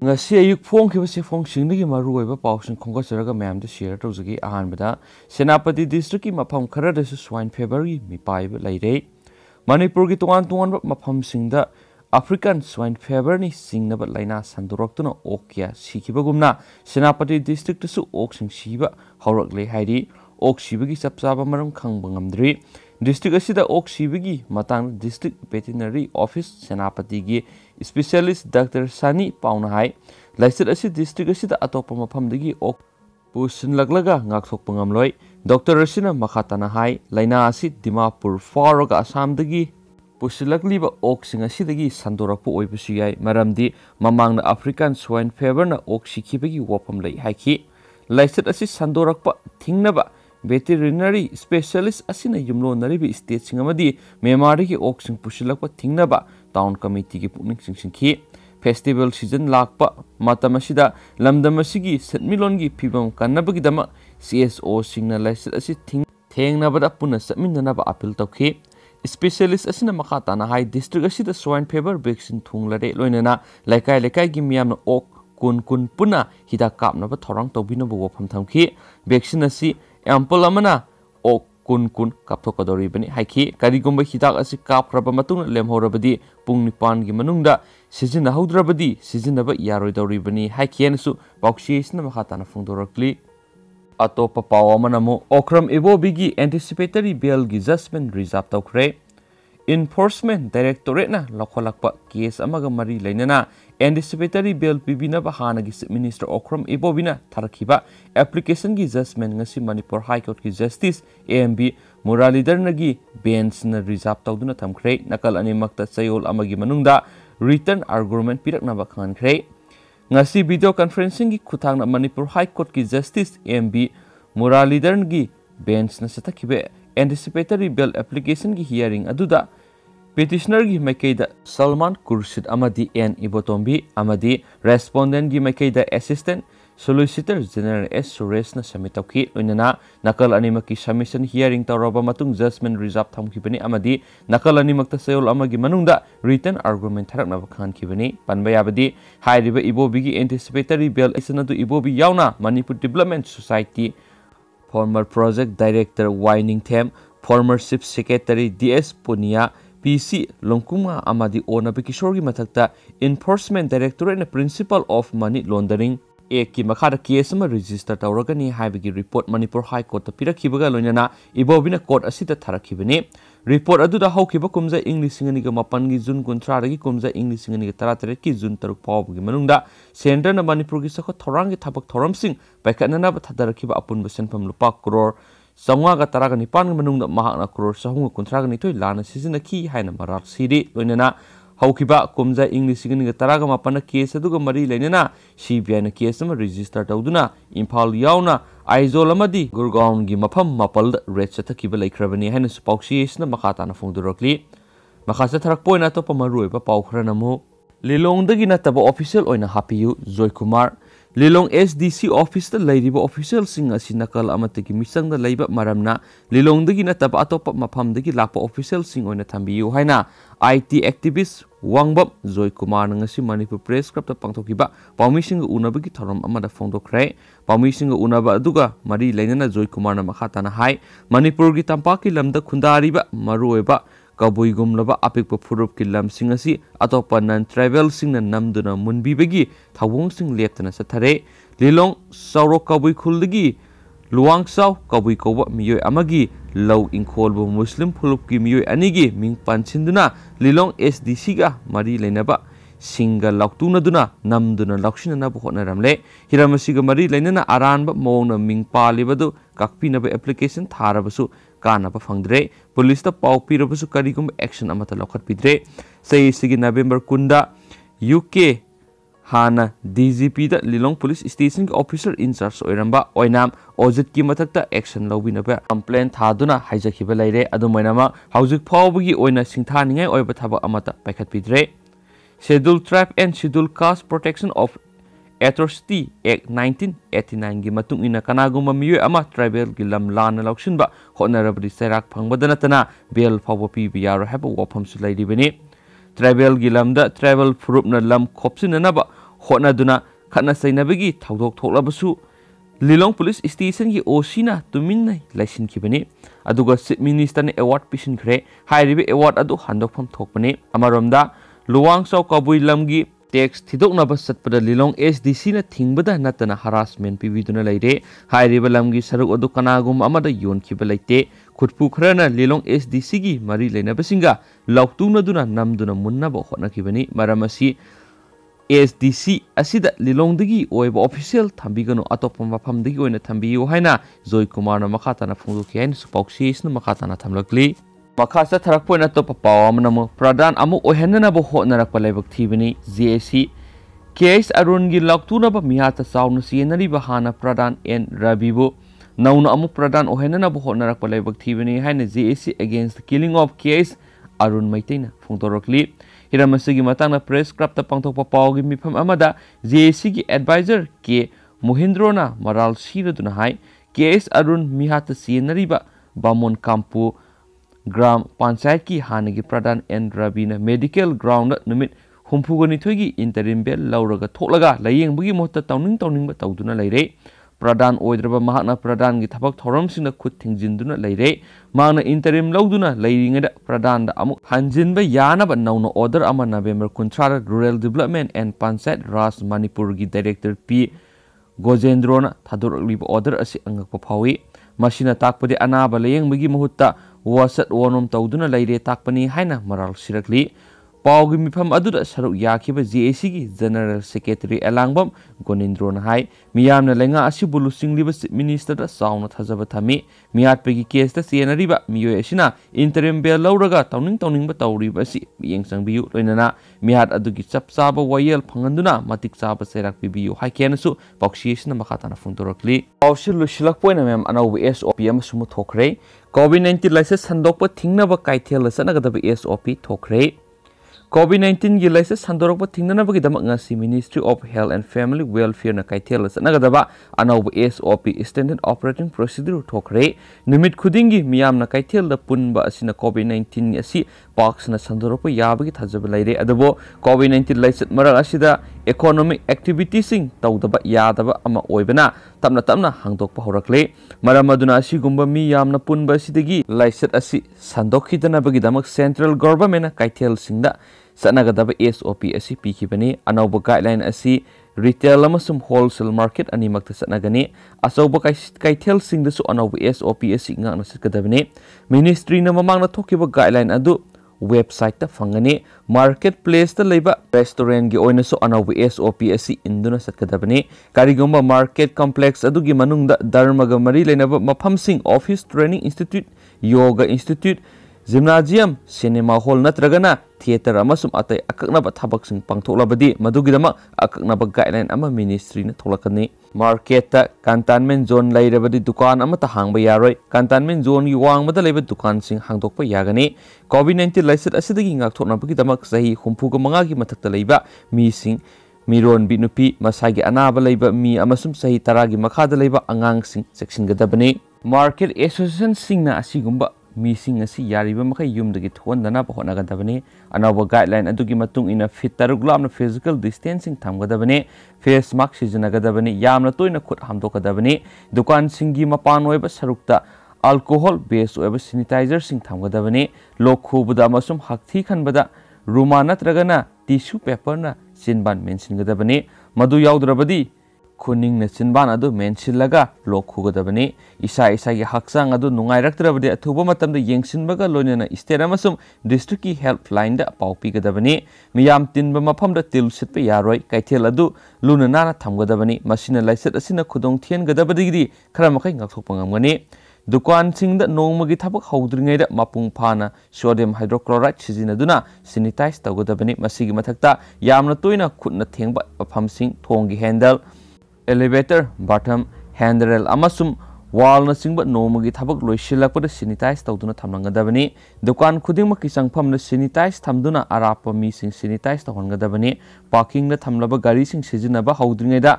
ngasi ayuk phong singdagi maruoiba pausing khonggasaraga mayam da share tawjagi ahanbada Senapati district ki mafam kharada su swine fever gi mipaiba laire Manipur gi tongan mafam singda African swine fever ni singnaba laina sanduroktuna okya sikibagumna Senapati district su ok sing siba haurakle hairi ok sibagi chapchaba maram khangba ngamdri district asida ok sibagi matang district veterinary office Senapati gi specialist Dr. Sani Pauna hai laisat asi district asida atopa mafamdagi ok pusin laglaga ngakthokpa ngamloi Dr. Rasina makhatana hai laina asi Dimapur faraga Assamdagi pusilakliba ok sing asidagi sandorakpa oibasu yai maramdi mamangna African swine fever na ok sikibagi wafam lai haiki laisat asi sandorakpa thingnaba veterinary specialist asina yumlonaribi state singamadi memari ki ok sing pusilakpa thingnaba town committee ki pukning singki festival season lakpa matamasida lamdamasigi setmilongi phibam kannabagi dama CSO singna laisat asi thengnabada puna satminnanaba appeal tawki specialist asina makhatana hai district asida swine fever vaccine thunglare loinana laikai gi miyamna ok kun puna hida kapnaba thorang tawbinaba wafam thamki vaccine asi ample amana ok kun kapthokadori bani haiki karigumba hidak asi kapkraba matung lemhorabadi pung 9 gi manungda sijina haudrabadi sijinaba yaroidori bani haikiensu pauksisna makhatana phungdorakli atopa pawamanamu okram ibobigi anticipatory bail gi judgment reserve tawkre enforcement directorate na lokholakpa case amaga mari lainana anticipatory bail pibinaba hanagi minister okram ibobina tharakhiba application gi judgment ngasi Manipur High Court ki justice AMB Muralidhar nagi bench na reserve tawduna thamkre nakal animakta chayol amagi manungda written argument piraknaba khankhre ngasi video conferencing gi khuthangna Manipur High Court ki justice AMB Muralidhar nagi bench na satakhibe anticipatory bail application gi hearing aduda petitioner gi maikeida Salman Khurshid amadi N Ibotombi amadi respondent gi maikeida assistant solicitor general S Suresh na submit tawki loinana nakal animaki submission hearing tawraba matung judgment reserve thamkibani amadi nakal animakta sayol amagi manungda written argument tharakna bakhankibani panbayabadi hairiba ibobi gi anticipatory bail isanadu ibobi yauna Manipur Development Society former project director Wining Them former chief secretary DS Punia PC Longkuma amadi Onabi Kishorgi mathakta enforcement directorate na principal of money laundering ki makhada case ma register tawragani haibagi report Manipur High Court ta pirakhibaga loinana ibobina court asita tharakhibani report aduda hawkiba kumja English ngani ga mapan gi June 13 ragi kumja English ngani ga 13 ki June 3 pawbagi manungda center na Manipur gi sakho thorangi thabak thoramsing paikhanana ba thadarakhiba apunba senpham lupa crore Sangwa ga taraga nipan manungda mahakna crore sahunga 13 ni toi lana sizina ki haina marak siri loinana haukiba kumja English ngani ga taraga mapana case aduga mari lainana CBI na case ma register tawduna Imphal yauna Aizol amadi Gurgaon gi mafam mapal red chatakhiba laikhrabani haina supauksi isna makhatana phungdurokli makhasa tharakpoina to pamaruiba paukhranamo Lilongdagi nataba official oina hapiyu Joy Kumar Lilong SDC office ta lairiba official sing asi nakal amatagi misang da laiba maramna Lilongdagi nataba atopa mafamdagi lakpa official sing oina thambiyu haina IT activist Wangbam Joy Kumar ngasi Manipur Press Club ta pangthokiba pawmising unabagi thoram amada phongdokre pawmising unaba aduga mari lainana Joy Kumar na makhatana hai Manipur gi tampaki lamda khundariba marueba Kabuigumlaba apikpa furup ki lamsing asi atopa non tribal sing na namduna munbibagi thawong sing leptana sathare Lilong Sauro Kabui Khuldagi Luangsaw Kabui Koba miyoi amagi law ingkholbu Muslim phulup ki miyoi anigi ming panchinduna Lilong SDC ga mari lainaba singa laktuna duna namduna lakshina na bhotna ramle hiramasiga mari lainana aranba mawna ming palibadu kakpinaba application tharabasu kanaba phangdre police ta pau pirabasu karigum action amata lokhat pidre sei sigi November kunda UK hana DGP da Lilong police station officer in charge oiramba oinam ojit ki mathakta action lobinaba complaint thaduna haijakhiba laire adumainama haujuk phawbagi oina singthaningai oiba thaba amata paikhat pidre Scheduled Tribe and Scheduled Caste Protection of Atrocity Act 1989 gi matung ina kanaguma miyoi ama tribal gi lam lana lauksinba honarabri serak phangbada natana bail phawba pi biyaro haba wafam su lairibani tribal gi lamda tribal furup na lam khopsinanaba hotnaduna khana sainabagi thaudok thoklabasu Lilong Police Station ki Osina tuminna laisin kibani aduga Chief Minister ne award pisin khre hairibe award adu handokpham thokpani amaromda Luwang Sau Kabui lamgi tax thidokna basatpada Lilong SDC na thingbada natana harassment pibiduna leire hairibe lamgi saruk adu kanagum amada yon khiba leite khutpu khrana Lilong SDC gi mari leina basinga lautuna duna namduna munna bo hotna kibani maramasi SDC asida Lilongdagi oiba official thambigano atoppa mafamdagi oina thambiyo haina Joy Kumar na makhatana phungdoki haina spokesperson na makhatana thamlakli makhasa tharakpo na to papaw amnamo pradhan amu ohenna bo hotnarakpa laibak thibani JAC case Arun gi laktuna ba mihata sauna sienari bahana pradhan N Rabibo nauna amu pradhan ohenna bo hotnarakpa laibak thibani haina JAC against the killing of case Arun Maitaina phungdorokli Hiramasigi matangna press club ta pangthokpa pawgi mifam amada JAC gi advisor ke Mohindrona Maral Siraduna hai case Arun mihata sienariba Bamon Kampu Gram Panchayat ki hanagi pradhan N Rabina medical ground numit humpugani thoigi interim bel lauraga tholaga layengbugi mohta tawning ba tawduna leire pradhan oidraba mahakna pradhan gi thabak thoram singna khut thingjinduna leire magna interim lauduna leiringada pradhan da amuk hanjinba yanaba nauna order ama November 13 Rural Development and Panchayat Raj Manipur gi director P Gojendrona thadorliba order asi angakpa phawi masina takpadi anaba layengbugi mohutta wasat wonom tawduna leire takpani haina maral sirakli Paugi mifam aduda saruk yakiba JAC gi General Secretary Elangbam Gonindrona hai miyamna lenga asibu lusingliba Minister da sauna thajaba thami miyatpegi case da sienariba miyoy asina interim bail lauraga tawning ba tawriba si yengsangbiyu loinana miyat adugi chapchaba wayel phanganduna matik chaba serak bibiyu haikenasu boxisna makhatana phungdorakli awsil lusilak poina mem anau SOP amasumu thokre COVID-19 license handokpa thingnaba kaithel sanagadaba SOP thokre COVID-19 gi license handorokpa thingnanabagi damak ngasi Ministry of Health and Family Welfare na kaithel sanagadaba anauba SOP Standard Operating Procedure thokre numit khudingi miyamna kaithel da punba asina COVID-19 asi box na sandorokpa yabagi thajaba leire adabo COVID-19 license marak asida economic activities sing tawdaba yadaba ama oibana tamna hangdokpa horakle maramaduna asigumba miyamna punba asidagi license asi sandokhidana-bagi damak Central Government na kaithel singda sanagadaba SOP asi pikibani anauba guideline asi retail amasum wholesale market animakta sanagani asauba kaithel singdasu anauba SOP asi ngakna sakadabani ministry na mamangna thokiba guideline adu website ta fangani marketplace ta leiba restaurant gi oina so anauba SOP asi induna sakadabani karigomba market complex adugi manungda dharmaga mari leinaba maphamsing office training institute yoga institute gymnasium cinema hall natragana theater amasum atai akaknaba thabaksing pangthoklabadi madugidama akaknaba guideline ama ministry na tholakani market ta cantonment zone lairabadi dukan ama ta hangba yaroi cantonment zone gi wangbada leiba dukan sing hangdokpa yagani COVID-19 license asidagi ngakthoknabagi damak sahi 35 gi mathakta leiba mi sing miron binupi masagi anaba leiba mi amasum sahi 10 gi makhada leiba angang sing sectiongadabani market association singna asigumba Missing asi yariba makai yumdagi thondana hotnagadabani anauba guideline adugi matung ina fit taruglamna physical distancing thamgadabani face mask sijinagadabani yamna toina khut hamdokadabani dukan singi mapan oiba sarukta alcohol based oiba sanitizer sing thamgadabani lokhubuda amasum hakthi khanbada ruma natragana tissue paper na sinban mentiongadabani madu yaudrabadi Kuning na sinban adu mensilaga lokhugadabani isa gi haksang adu nungairaktrabadi athuba matamda yengsinbaga loinana state amasum district ki helpline da paupigadabani miyam tinba mafamda til sitpa yaroi kaithel adu luna nana thamgadabani masina license asina khudong thiengadabadi kharamakai ngakthokpangamgani dukan singda nongmagi thabak hawdringaida mapung phana sodium hydrochloride sizinaduna sanitize tawgadabani masigi mathakta yamna toina khutna thengba mafamsing thongi handle elevator bottom handrail amasum wall na singba nomagi thabak loisilakpada sanitize tawduna thamlangadabani dukan khudingma kisangpham na sanitize thamduna arapa mi sing sanitize tawhangadabani parking na thamlaba gari sing sijinaba hawdringaida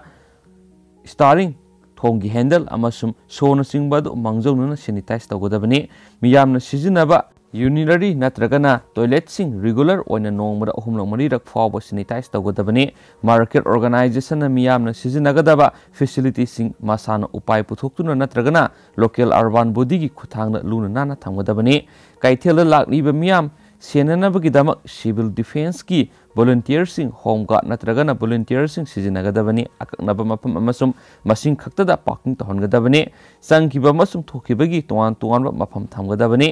starring thongi handle amasum sona singba do mangjona sanitize tawgadabani miyamna sijinaba यूनिनरी नत्रगना टॉयलेटसिंग regular ओइना नोंगमदा अहुमलक मरीरक फावबा sanitize तौगदबनी market organization मियामना सिजिनगदबा फैसिलिटीसिंग मसाना उपाय पुथोक्तुना नत्रगना लोकल अर्बन बॉडी की खुथांगना लूना नाना थंगदबनी काइथेल लाक्लिबा मियाम सेननबगिदमक सिविल डिफेंस की volunteersing home guard natragana volunteersing sizinagdabani akaknaba mafam amasum masing khaktada parking tahongadabani sangkiba masum thokibagi tuan tuan mafam thamgadabani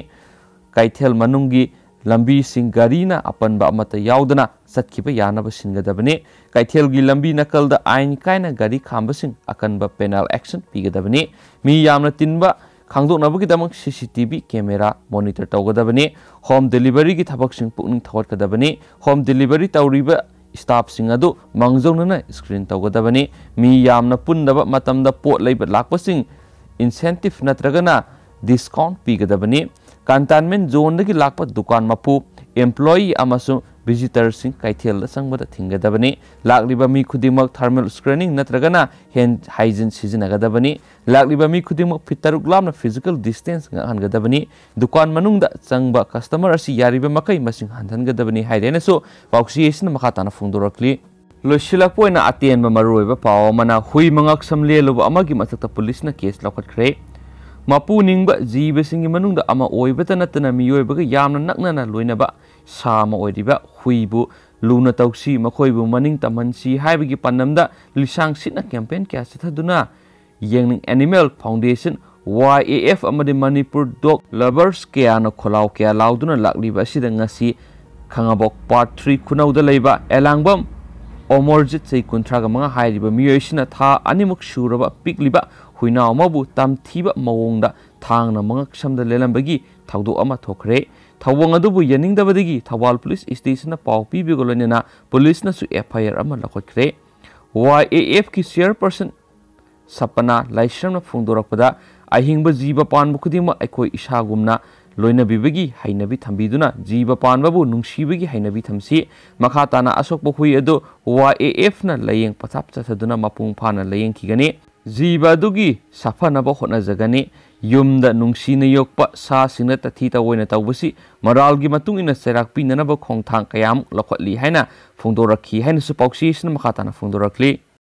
kaithel manungi lambi sing garina apanba amata yaudana satkiba yanaba singadabani kaithel gi lambi nakalda ain kaina gari khambasing akanba penal action pigadabani mi yamna tinba खांगदोनबगिदमक CCTV camera monitor तौगदबनी home delivery की थबकसिंग पुकनिंग थवटकदबनी home delivery तौरिबा staff सिंग अदु मंगजौनना स्क्रीन तौगदबनी मी यामना पुंदबा मतमदा पोट लैब लाकपसिंग इंसेंटिव नत्रगना डिस्काउंट पीगदबनी कंटेनमेंट जोन दगी लाकप दुकान मपु एम्प्लॉई अमसु विजिटर सिंग काइथेल संगबदा थिंगदबनी लाकलिबा मी खुदिमक थर्मल स्क्रीनिंग नत्रगना हैंड हाइजीन सिजिनगदबनी लाकलिबा मी खुदिमक फितरुक लामना फिजिकल डिस्टेंस हनगदबनी दुकान मनुंगदा चंगबा कस्टमर असि यारिबा मकै मसिंग हनथनगदबनी हाइदेनसो पाउक्सिएसन मखाताना फुंदोरक्ली लोसिलकपोइना अतेनबा मरुइबा पाव मना हुई मंगक समलेलुबा अमगी मथक्ता पुलिसना केस लौखटख्रे मपु निंगबा जीवसिंगी मनुंगदा अमा ओइबता नतना मियोइबगा यामना नकनना लोइनबा सामा ओइरिबा हुइबु लुना तौसी मखोइबु मनिंग तमनसी हाइबगी पन्नमदा लिसांग सिना कैंपेन क्या चथदुना यंगनिंग एनिमल फाउंडेशन YAF अमदि मणिपुर डॉग लवर्स केयानो खोलाव केया लाउदुना लाक्लिबा सिदा ngasi खंगाबोक पार्ट 3 खुनौदा लैबा Elangbam Omorjit sei kuntraga manga hairiba miyoisina tha animuk shuraba pikliba huina amabu tamthiba mawongda thangna manga samda lelambagi thawdo ama thokre thawong adubu yaningdabadagi thawal police station na paw pibigolonena police na su FIR ama lakhotkhre YAF ki chairperson sapana laishamna phungdorakpada ahingba jiba panbu khudima aikoi isagumna लोइना बिबगी हाइनबी थंबीदुना जीव पानबाबु नुंसीबगी हाइनबी थमसी मखाताना असोकबो हुई अदो YAF ना लयेंग पथाप चथदुना मपुंग फाना लयेंग खिगनी जीव अदुगी सफानबो होनाजगनी युमदा नुंसीना योकपा सा सिंगना तथीता ओइना तौबसी मरालगी मतुंगिना सेराक पिननबो खोंगथांग कयाम लखोटली हाइना फुंदोरखी हाइना सु पाउक्सिएसन मखाताना फुंदोरखली